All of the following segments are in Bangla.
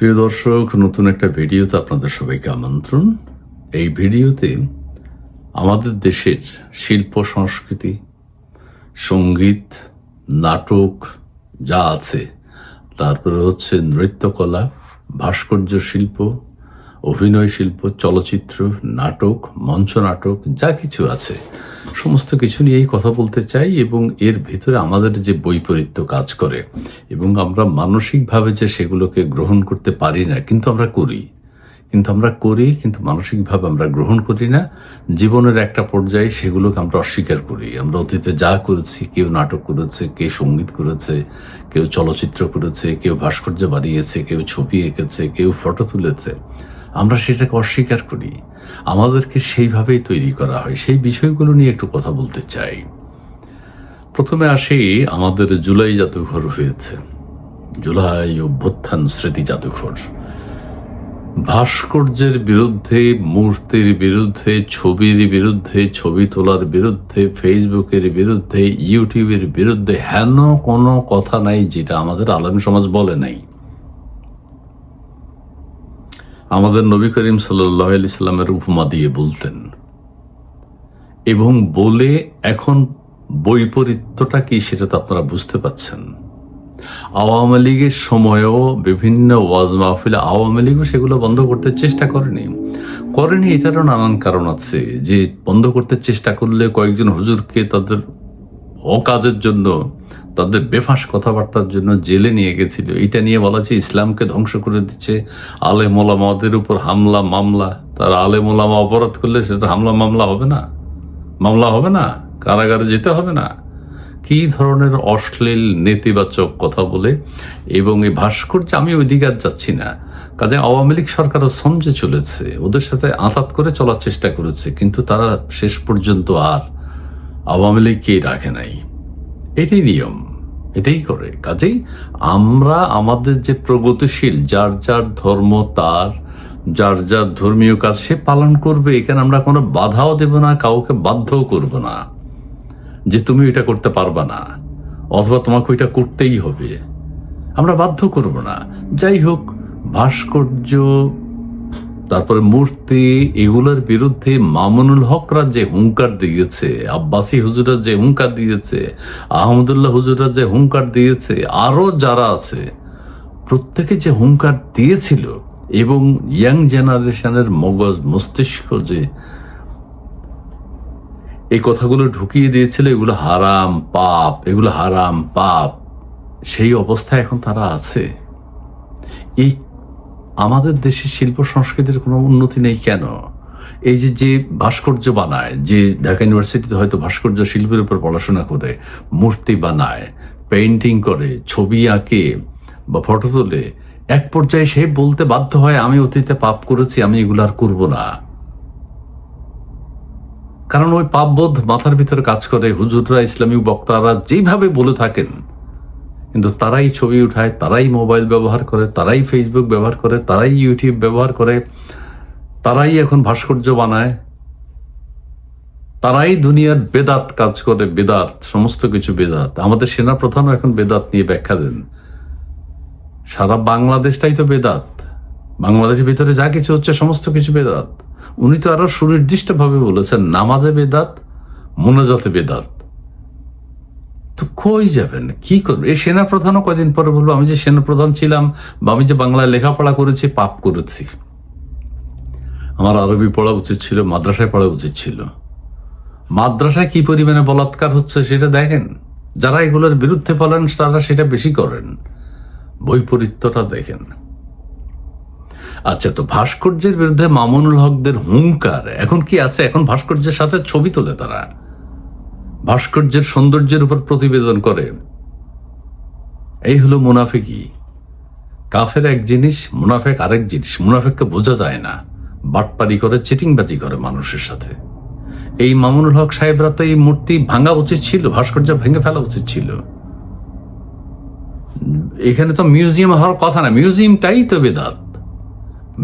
প্রিয় দর্শক, নতুন একটা ভিডিওতে আপনাদের সবাইকে আমন্ত্রণ। এই ভিডিওতে আমাদের দেশের শিল্প সংস্কৃতি, সঙ্গীত, নাটক যা আছে, তারপরে হচ্ছে নৃত্যকলা, ভাস্কর্য শিল্প, অভিনয় শিল্প, চলচ্চিত্র, নাটক, মঞ্চ নাটক যা কিছু আছে সমস্ত কিছু নিয়েই কথা বলতে চাই। এবং এর ভিতরে আমাদের যে বৈপরীত্য কাজ করে এবং আমরা মানসিকভাবে যে সেগুলোকে গ্রহণ করতে পারি না, কিন্তু আমরা করি, কিন্তু মানসিকভাবে আমরা গ্রহণ করি না। জীবনের একটা পর্যায়ে সেগুলোকে আমরা অস্বীকার করি। আমরা অতীতে যা করেছি, কেউ নাটক করেছে, কেউ সঙ্গীত করেছে, কেউ চলচ্চিত্র করেছে, কেউ ভাস্কর্য বানিয়েছে, কেউ ছবি এঁকেছে, কেউ ফটো তুলেছে, আমরা সেটাকে অস্বীকার করি। আমাদেরকে সেইভাবেই তৈরি করা হয়। সেই বিষয়গুলো নিয়ে একটু কথা বলতে চাই। প্রথমে আসি, আমাদের জুলাই জাদুঘর হয়েছে, জুলাই অভ্যুত্থান স্মৃতি জাদুঘর। ভাস্কর্যের বিরুদ্ধে, মূর্তির বিরুদ্ধে, ছবির বিরুদ্ধে, ছবি তোলার বিরুদ্ধে, ফেসবুকের বিরুদ্ধে, ইউটিউবের বিরুদ্ধে হেন কোনো কথা নাই যেটা আমাদের আলেম সমাজ বলে নাই। আমাদের নবী করিম সাল্লাল্লাহু আলাইহি সাল্লামের উপমা দিয়ে বলতেন, এবং বলে এখন বৈপরীত্যটা কি সেটা তো আপনারা বুঝতে পাচ্ছেন। আওয়ামী লীগের সময়ও বিভিন্ন ওয়াজ মাহফিলে আওয়ামী লীগও সেগুলো বন্ধ করতে চেষ্টা করেনি। এটারও নানান কারণ আছে, যে বন্ধ করতে চেষ্টা করলে কয়েকজন হুজুরকে তাদের অকাজের জন্য, তাদের বেফাঁস কথাবার্তার জন্য জেলে নিয়ে গেছিল। এটা নিয়ে বলা হচ্ছে ইসলামকে ধ্বংস করে দিচ্ছে, আলেম ওলামাদের উপর হামলা মামলা। তার আলেম ওলামা অপরাধ করলে সেটা হামলা মামলা হবে না, কারাগারে যেতে হবে না। কি ধরনের অশ্লীল নেতিবাচক কথা বলে। এবং এই ভাস্কর্য, আমি ওই দিকে আর যাচ্ছি না। কাজে আওয়ামী লীগ সরকারও সমঝে চলেছে, ওদের সাথে আঁতাত করে চলার চেষ্টা করেছে, কিন্তু তারা শেষ পর্যন্ত আর আওয়ামী লীগকেই রাখে নাই। এটাই নিয়ম, এটাই করে। কাজেই আমরা আমাদের যে প্রগতিশীল, যার যার ধর্ম তার, যার যার ধর্মীয় কাজ সে পালন করবে। এখানে আমরা কোনো বাধাও দেব না, কাউকে বাধ্যও করব না যে তুমি এটা করতে পারবা না, অথবা তোমাকে ওইটা করতেই হবে, আমরা বাধ্য করব না। যাই হোক, ভাস্কর্য, তারপরে মূর্তি, এগুলোর বিরুদ্ধে মামুনুল হকরা যে হুঙ্কার দিয়েছে, আব্বাসী হুজুরা যে হুঙ্কার দিয়েছে, আহমদুল্লাহ হুজুরা যে হুঙ্কার দিয়েছে, আরো যারা আছে প্রত্যেকে যে হুঙ্কার দিয়েছিল, এবং ইয়াং জেনারেশনের মগজ মস্তিষ্ক যে এই কথাগুলো ঢুকিয়ে দিয়েছিল, এগুলো হারাম পাপ, সেই অবস্থায় এখন তারা আছে। এই আমাদের দেশের শিল্প সংস্কৃতির কোনো উন্নতি নেই কেন? এই যে ভাস্কর্য বানায়, যে ঢাকা ইউনিভার্সিটিতে হয়তো ভাস্কর্য শিল্পের উপর পড়াশোনা করে, মূর্তি বানায়, পেইন্টিং করে, ছবি আঁকে বা ফটো তোলে, এক পর্যায়ে সে বলতে বাধ্য হয় আমি অতীতে পাপ করেছি, আমি এগুলো আর করবো না। কারণ ওই পাপবোধ মাথার ভিতরে কাজ করে। হুজুররা, ইসলামী বক্তারা যেভাবে বলে থাকেন, কিন্তু তারাই ছবি উঠায়, তারাই মোবাইল ব্যবহার করে, তারাই ফেসবুক ব্যবহার করে, তারাই ইউটিউব ব্যবহার করে, তারাই এখন ভাস্কর্য বানায়, তারাই দুনিয়ার বেদাত কাজ করে। বেদাত, সমস্ত কিছু বেদাত। আমাদের সেনা প্রধানও এখন বেদাত নিয়ে ব্যাখ্যা দেন। সারা বাংলাদেশটাই তো বেদাত। বাংলাদেশের ভিতরে যা কিছু হচ্ছে সমস্ত কিছু বেদাত। উনি তো আরো সুনির্দিষ্টভাবে বলেছেন, নামাজে বেদাত, মোনাজাতে বেদাত। তো কই যাবেন, কি করবেন? এই সেনাপ্রধানও কয়দিন পরে বলবো আমি যে সেনাপ্রধান ছিলাম, বা আমি যে বাংলায় লেখাপড়া করেছি, পাপ করেছি, আমার আরবি পড়া উচিত ছিল, মাদ্রাসায় পড়া উচিত ছিল। মাদ্রাসায় কি পরিমাণে বলাৎকার হচ্ছে সেটা দেখেন। যারা এগুলোর বিরুদ্ধে বলেন তারা সেটা বেশি করেন। বৈপরীত্যটা দেখেন। আচ্ছা, তো ভাস্কর্যের বিরুদ্ধে মামুনুল হকদের হুঙ্কার এখন কি আছে? এখন ভাস্কর্যের সাথে ছবি তোলে, তারা ভাস্কর্যের সৌন্দর্যের উপর প্রতিবেদন করে। এই হলো মুনাফিকি। কাফের এক জিনিস, মুনাফেক আরেক জিনিস। মুনাফেককে বোঝা যায় না, বাটপারি করে, চিটিংবাজি করে মানুষের সাথে। এই মামুনুল হক সাহেবরা তো এই মূর্তি ভাঙা উচিত ছিল, ভাস্কর্য ভেঙে ফেলা উচিত ছিল। এখানে তো মিউজিয়াম হওয়ার কথা না, মিউজিয়ামটাই তো বেদাত।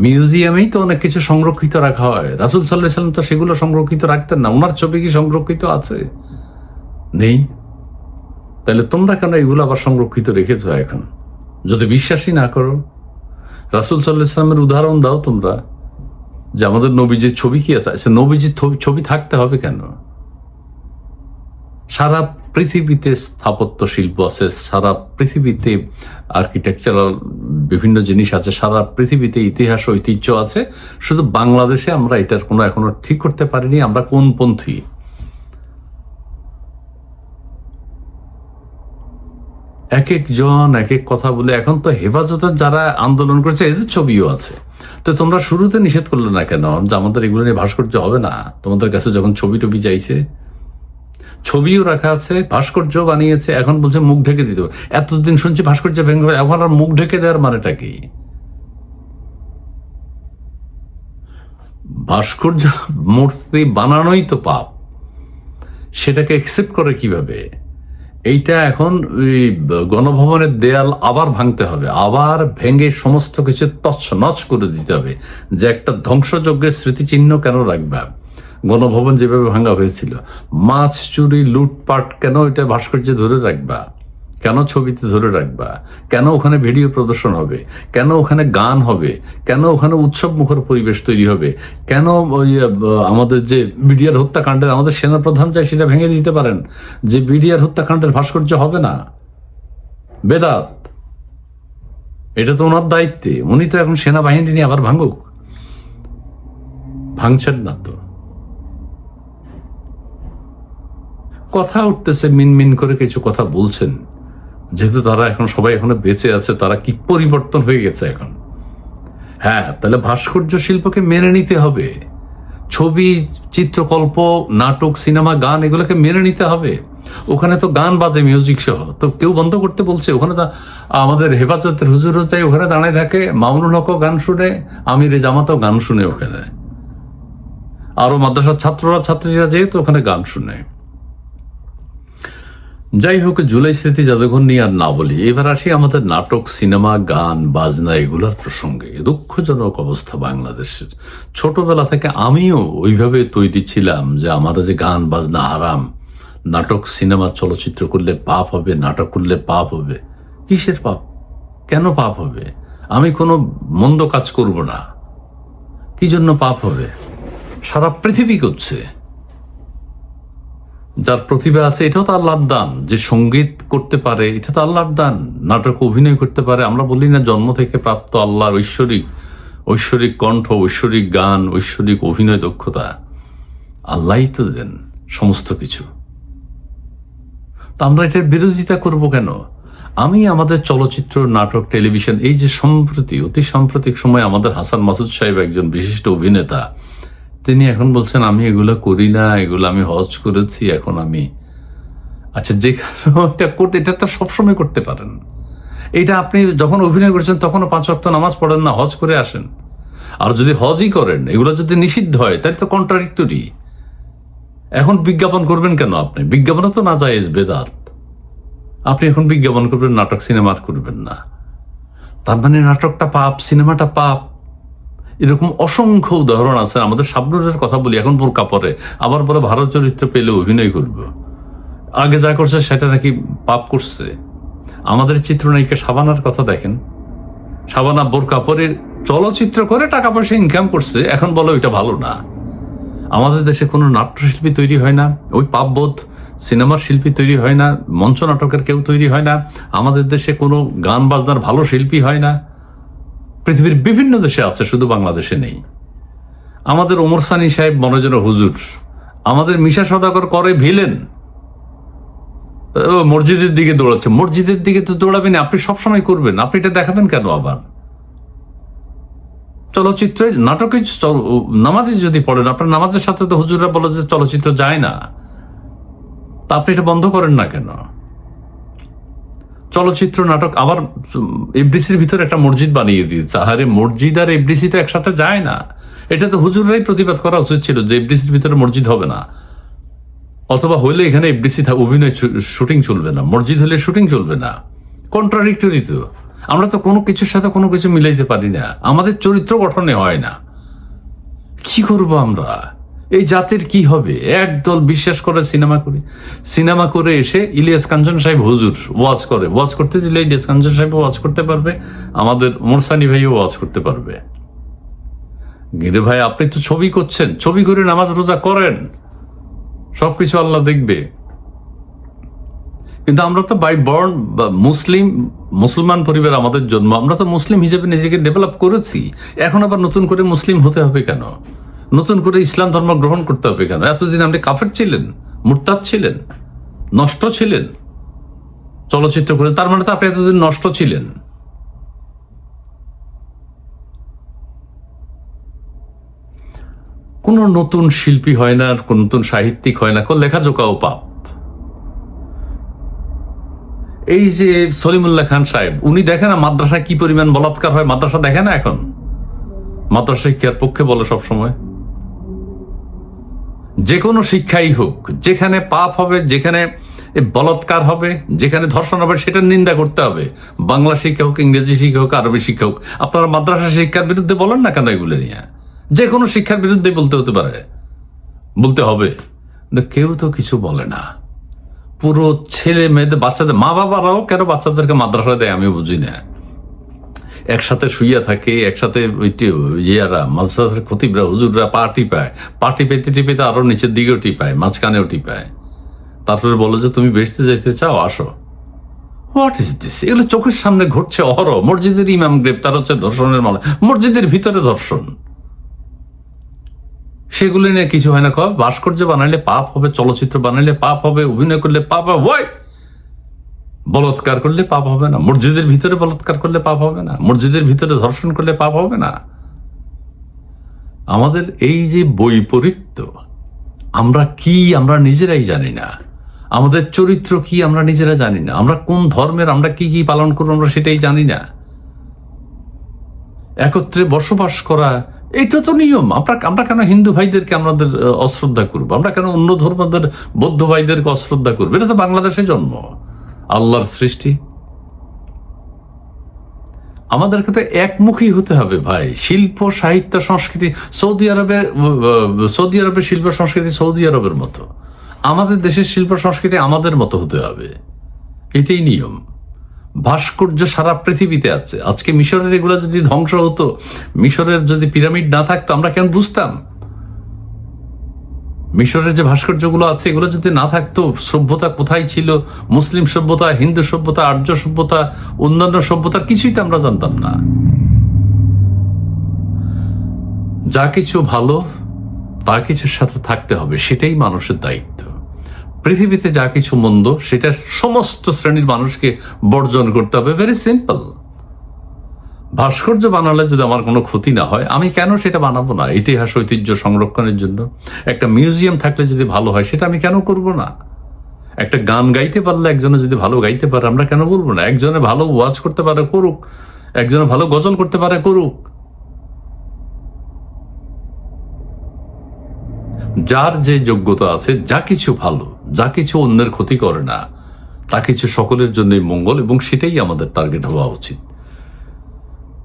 মিউজিয়ামেই তো অনেক কিছু সংরক্ষিত রাখা হয়। রাসূল সাল্লাল্লাহু আলাইহি ওয়াসাল্লাম তো সেগুলো সংরক্ষিত রাখতেন না। ওনার ছবি কি সংরক্ষিত আছে? নেই। তাহলে তোমরা কেন এগুলো আবার সংরক্ষিত রেখেছো এখন, যদি বিশ্বাসই না করো? রাসূল সাল্লাল্লাহু আলাইহি ওয়াসাল্লামের উদাহরণ দাও তোমরা, যে আমাদের নবীজির ছবি কি আছে? আচ্ছা, নবীজির ছবি থাকতে হবে কেন? সারা পৃথিবীতে স্থাপত্য শিল্প আছে, সারা পৃথিবীতে আর্কিটেকচারাল বিভিন্ন জিনিস আছে, সারা পৃথিবীতে ইতিহাস ঐতিহ্য আছে। শুধু বাংলাদেশে আমরা এটার কোনো এখনো ঠিক করতে পারিনি। আমরা কোন পন্থী? এক একজন এক এক কথা বলে। এখন তো হেফাজতের যারা আন্দোলন করেছে এদের ছবিও আছে। তো তোমরা শুরুতে নিষেধ করলে না কেন যে আমাদের এগুলো নিয়ে ভাস্কর্য হবে না? তোমাদের কাছে যখন ছবি টবি চাইছে, ছবিও রাখা আছে, ভাস্কর্য বানিয়েছে, এখন বলছে মুখ ঢেকে দিতে হবে। এতদিন শুনছি ভাস্কর্য ভেঙে, এখন আর মুখ ঢেকে দেওয়ার মানেটা কি? ভাস্কর্য মূর্তি বানানোই তো পাপ, সেটাকে অ্যাকসেপ্ট করে কিভাবে? এইটা এখন ওই গণভবনের দেয়াল আবার ভাঙতে হবে, আবার ভেঙে সমস্ত কিছু তছনছ করে দিতে হবে। যে একটা ধ্বংসযজ্ঞের স্মৃতিচিহ্ন কেন রাখবা? গণভবন যেভাবে ভাঙা হয়েছিল, মাছ চুরি লুটপাট, কেন এটা ভাস্কর্যে ধরে রাখবা? কেন ছবিতে ধরে রাখবা? কেন ওখানে ভিডিও প্রদর্শন হবে? কেন ওখানে গান হবে? কেন ওখানে উৎসব মুখর পরিবেশ তৈরি হবে? কেন ওই আমাদের যে বিডিআর হত্যাকাণ্ডের, আমাদের সেনাপ্রধান চাই সেটা ভেঙে দিতে পারেন যে বিডিআর হত্যাকাণ্ডের ভাস্কর্য হবে না? বেদাত, এটা তো ওনার দায়িত্বে। উনি তো এখন সেনাবাহিনী নিয়ে আবার ভাঙুক, ভাঙছেন না তো। কথা উঠতেছে, মিনমিন করে কিছু কথা বলছেন, যেহেতু তারা এখন সবাই এখনো বেঁচে আছে, তারা কি পরিবর্তন হয়ে গেছে এখন। হ্যাঁ, তাহলে ভাস্কর্য শিল্পকে মেনে নিতে হবে। ছবি, চিত্রকল্প, নাটক, সিনেমা, গান, এগুলোকে মেনে নিতে হবে। ওখানে তো গান বাজে, মিউজিক সহ, তো কেউ বন্ধ করতে বলছে? ওখানে তো আমাদের হেফাজতের হুজুরও তাই ওখানে দাঁড়ায় থাকে, মামুনুল হকও গান শুনে, আমির জামাতও গান শুনে ওখানে, আরো মাদ্রাসার ছাত্ররা ছাত্রীরা যেহেতু ওখানে গান শুনে। যাই হোক, জুলাই স্মৃতি জাদুঘর নিয়ে আর না বলি। এবার আসি আমাদের নাটক, সিনেমা, গান, বাজনা এগুলোর প্রসঙ্গে। দুঃখজনক অবস্থা বাংলাদেশের। ছোটবেলা থেকে আমিও ওইভাবে তৈরি ছিলাম যে আমার যে গান বাজনা হারাম, নাটক সিনেমা চলচ্চিত্র করলে পাপ হবে, নাটক করলে পাপ হবে। কিসের পাপ? কেন পাপ হবে? আমি কোনো মন্দ কাজ করব না, কি জন্য পাপ হবে? সারা পৃথিবী করছে। যার প্রতিভা আছে এটাও তো আল্লাহর দান। যে সঙ্গীত করতে পারে এটা তো আল্লাহর দান। নাটক অভিনয় করতে পারে, আমরা বলি না জন্ম থেকে প্রাপ্ত আল্লাহর ঐশ্বরিক কণ্ঠ, ঐশ্বরিক গান, ঐশ্বরিক অভিনয় দক্ষতা আল্লাহই তো দেন সমস্ত কিছু। তা আমরা এটার বিরোধিতা করব কেন? আমি আমাদের চলচ্চিত্র, নাটক, টেলিভিশন, এই যে সম্প্রতি, অতি সাম্প্রতিক সময় আমাদের হাসান মাসুদ সাহেব একজন বিশিষ্ট অভিনেতা, তিনি এখন বলছেন আমি এগুলো করি না, এগুলো আমি হজ করেছি, এখন আমি। আচ্ছা, এটা তো সবসময় করতে পারেন। এটা আপনি যখন অভিনয় করছেন তখনও 5 ওয়াক্ত নামাজ পড়েন না, হজ করে আসেন। আর যদি হজই করেন, এগুলো যদি নিষিদ্ধ হয় তাহলে তো কন্ট্রাডিক্টরি। এখন বিজ্ঞাপন করবেন কেন? আপনি বিজ্ঞাপনও তো না জায়েজ, বেদাত। আপনি এখন বিজ্ঞাপন করবেন, নাটক সিনেমা করবেন না, তার মানে নাটকটা পাপ, সিনেমাটা পাপ। এরকম অসংখ্য উদাহরণ আছে। আমাদের শাবনুরের কথা বলি, এখন বোরকা পরে, আবার বলে ভারত চরিত্র পেলে অভিনয় করবে। আগে যা করছে সেটা নাকি পাপ করছে। আমাদের চিত্রনায়িকা শাবানার কথা দেখেন, শাবানা বোরকা পরে চলচ্চিত্র করে টাকা পয়সা ইনকাম করছে, এখন বলো এটা ভালো না। আমাদের দেশে কোনো নাট্যশিল্পী তৈরি হয় না, ওই পাপবোধ। সিনেমার শিল্পী তৈরি হয় না, মঞ্চ নাটকের কেউ তৈরি হয় না। আমাদের দেশে কোনো গান বাজনার ভালো শিল্পী হয় না। পৃথিবীর বিভিন্ন দেশে আছে, শুধু বাংলাদেশে নেই। আমাদের ওমর সানি সাহেব মনোজন হুজুর, আমাদের মিশা সওদাগর করে ভিলেন, মসজিদের দিকে দৌড়াচ্ছে। মসজিদের দিকে তো দৌড়াবেন, আপনি সবসময় করবেন, আপনি এটা দেখাবেন কেন? আবার চলচ্চিত্রে, নাটকে, নামাজে যদি পড়েন, আপনার নামাজের সাথে তো হুজুররা বলে যে চলচ্চিত্র যায় না, তা আপনি এটা বন্ধ করেন না কেন? চলচ্চিত্র, নাটক, আবার এফডিসির ভিতরে একটা মসজিদ বানিয়ে দিয়েছে। আরে মসজিদ আর এফডিসি তো একসাথে যায় না। এটা তো হুজুররাই প্রতিবাদ করা উচিত ছিল যে এফডিসির ভিতরে মসজিদ হবে না, অথবা হইলে এখানে এফডিসি অভিনয় শুটিং চলবে না, মসজিদ হলে শুটিং চলবে না। কন্ট্রাডিক্টরি তো। আমরা তো কোনো কিছুর সাথে কোনো কিছু মিলাইতে পারি না, আমাদের চরিত্র গঠনে হয় না। কি করব আমরা? এই জাতির কি হবে? একদল বিশ্বাস করে সিনেমা করে এসে ইলিয়াস কাঞ্চন সাহেব হুজুর ওয়াজ করতে দিলে ইলিয়াস কাঞ্চন সাহেব ওয়াজ করতে পারবে, আমাদের মোরসানি ভাইও ওয়াজ করতে পারবে। গিরে ভাই, আপনি তো ছবি করছেন, ছবি করে নামাজ রোজা করেন, সবকিছু আল্লাহ দেখবে। কিন্তু আমরা তো বাই বর্ন মুসলমান পরিবার, আমাদের জন্ম, আমরা তো মুসলিম হিসেবে নিজেকে ডেভেলপ করেছি। এখন আবার নতুন করে মুসলিম হতে হবে কেন? নতুন করে ইসলাম ধর্ম গ্রহণ করতে হবে কেন? এতদিন আপনি কাফের ছিলেন, মুরতাদ ছিলেন, নষ্ট ছিলেন চলচ্চিত্র করে, তার মানে তো আপনি এতদিন নষ্ট ছিলেন। কোন নতুন শিল্পী হয় না, কোন নতুন সাহিত্যিক হয় না, কোন লেখাজোকাও পাপ। এই যে সলিমুল্লাহ খান সাহেব, উনি দেখে না মাদ্রাসায় কি পরিমাণ বলাৎকার হয়? মাদ্রাসা দেখে না? এখন মাদ্রাসা শিক্ষার পক্ষে বলে সব সময়। যে কোনো শিক্ষাই হোক, যেখানে পাপ হবে, যেখানে বলাৎকার হবে, যেখানে ধর্ষণ হবে, সেটার নিন্দা করতে হবে। বাংলা শিক্ষা হোক, ইংরেজি শিক্ষা হোক, আরবি শিক্ষা হোক। আপনারা মাদ্রাসা শিক্ষার বিরুদ্ধে বলেন না কেন? এগুলো নিয়ে যে কোনো শিক্ষার বিরুদ্ধে হতে পারে, বলতে হবে, কেউ তো কিছু বলে না। পুরো ছেলে মেয়েদের, বাচ্চাদের, মা বাবারাও কেন বাচ্চাদেরকে মাদ্রাসা দেয় আমি বুঝি না। একসাথে শুইয়া থাকে, একসাথে মাদ্রাসার খতিবরা, হুজুররা পা টিপে আরো নিচের দিকেও টিপায়, মাঝখানেও টিপায়। তারপরে বলো যে তুমি বেহেশতে যাইতে চাও, আসো। What is this? এগুলো চোখের সামনে ঘটছে অহরহ। মসজিদের ইমাম গ্রেপ্তার হচ্ছে ধর্ষণের মামলা, মসজিদের ভিতরে ধর্ষণ। সেগুলো নিয়ে কিছু হয় না। ভাস্কর্য বানাইলে পাপ হবে, চলচ্চিত্র বানাইলে পাপ হবে, অভিনয় করলে পাপ হবে, বলৎকার করলে পাপ হবে না? মসজিদের ভিতরে বলৎকার করলে পাপ হবে না? মসজিদের ভিতরে ধর্ষণ করলে পাপ হবে না? আমাদের এই যে বৈপরীত্য, আমরা কি আমরা নিজেরাই জানি না। আমাদের চরিত্র কি আমরা নিজেরা জানি না। আমরা কোন ধর্মের, আমরা কি কি পালন করবো আমরা সেটাই জানি না। একত্রে বসবাস করা, এটা তো নিয়ম। আমরা কেন হিন্দু ভাইদেরকে আমাদের অশ্রদ্ধা করবো? আমরা কেন অন্য ধর্মদের বৌদ্ধ ভাইদেরকে অশ্রদ্ধা করবো? এটা তো বাংলাদেশে জন্ম, আল্লাহর সৃষ্টি। আমাদেরকে তো একমুখী হতে হবে ভাই। শিল্প, সাহিত্য, সংস্কৃতি, সৌদি আরবের শিল্প সংস্কৃতি সৌদি আরবের মতো, আমাদের দেশের শিল্প সংস্কৃতি আমাদের মতো হতে হবে, এটাই নিয়ম। ভাস্কর্য সারা পৃথিবীতে আছে। আজকে মিশরের এগুলো যদি ধ্বংস হতো, মিশরের যদি পিরামিড না থাকতো, আমরা কেন বুঝতাম? মিশরের যে ভাস্কর্যগুলো আছে, এগুলো যদি না থাকতো, সভ্যতা কোথায় ছিল, মুসলিম সভ্যতা, হিন্দু সভ্যতা, আর্য সভ্যতা, অন্যান্য সভ্যতা, কিছুই তো আমরা জানতাম না। যা কিছু ভালো তা কিছুর সাথে থাকতে হবে, সেটাই মানুষের দায়িত্ব। পৃথিবীতে যা কিছু মন্দ, সেটা সমস্ত শ্রেণীর মানুষকে বর্জন করতে হবে। Very simple. ভাস্কর্য বানালে যদি আমার কোনো ক্ষতি না হয়, আমি কেন সেটা বানাবো না? ইতিহাস ঐতিহ্য সংরক্ষণের জন্য একটা মিউজিয়াম থাকলে যদি ভালো হয়, সেটা আমি কেন করব না? একটা গান গাইতে পারলে, একজনে যদি ভালো গাইতে পারে, আমরা কেন বলবো না? একজনে ভালো ওয়াজ করতে পারে, করুক। একজনে ভালো গজল করতে পারে, করুক। যার যে যোগ্যতা আছে, যা কিছু ভালো, যা কিছু অন্যের ক্ষতি করে না, তা কিছু সকলের জন্যই মঙ্গল, এবং সেটাই আমাদের টার্গেট হওয়া উচিত।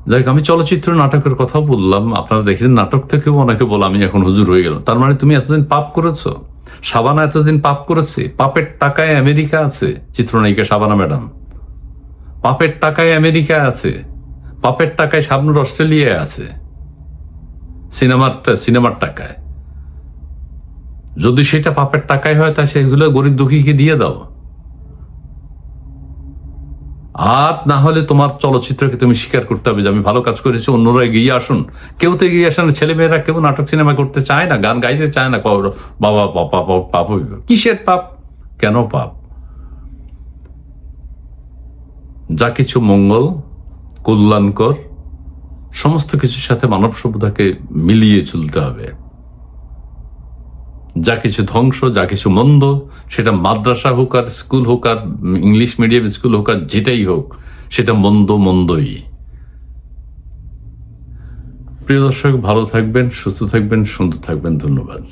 যাই হোক, আমি চলচ্চিত্র নাটকের কথা বললাম। আপনারা দেখেছেন, নাটক থেকেও অনেকে বলে আমি এখন হুজুর হয়ে গেলাম। তার মানে তুমি এতদিন পাপ করেছো। শাবানা এতদিন পাপ করেছে। পাপের টাকায় আমেরিকা আছে চিত্রনায়িকা শাবানা ম্যাডাম। পাপের টাকায় আমেরিকা আছে, পাপের টাকায় শাবনূর অস্ট্রেলিয়ায় আছে, সিনেমার টাকায়। যদি সেটা পাপের টাকায় হয়, তা সেগুলো গরিব দুঃখীকে দিয়ে দাও। আর না হলে তোমার চলচ্চিত্রকে তুমি স্বীকার করতে হবে যে আমি ভালো কাজ করেছি, অন্যরা এগিয়ে আসুন। কেউ তো এগিয়ে আসে না। ছেলেমেয়েরা কেউ নাটক সিনেমা করতে চায় না, গান গাইতে চায় না। বাবা পাপ হইবে। কিসের পাপ? কেন পাপ? যা কিছু মঙ্গল, কল্যাণকর, সমস্ত কিছুর সাথে মানব সভ্যতাকে মিলিয়ে চলতে হবে। যা কিছু ধ্বংস, যা কিছু মন্দ, সেটা মাদ্রাসা হোক আর স্কুল হোক আর ইংলিশ মিডিয়াম স্কুল হোক আর যেটাই হোক, সেটা মন্দই। প্রিয় দর্শক, ভালো থাকবেন, সুস্থ থাকবেন, সুন্দর থাকবেন। ধন্যবাদ।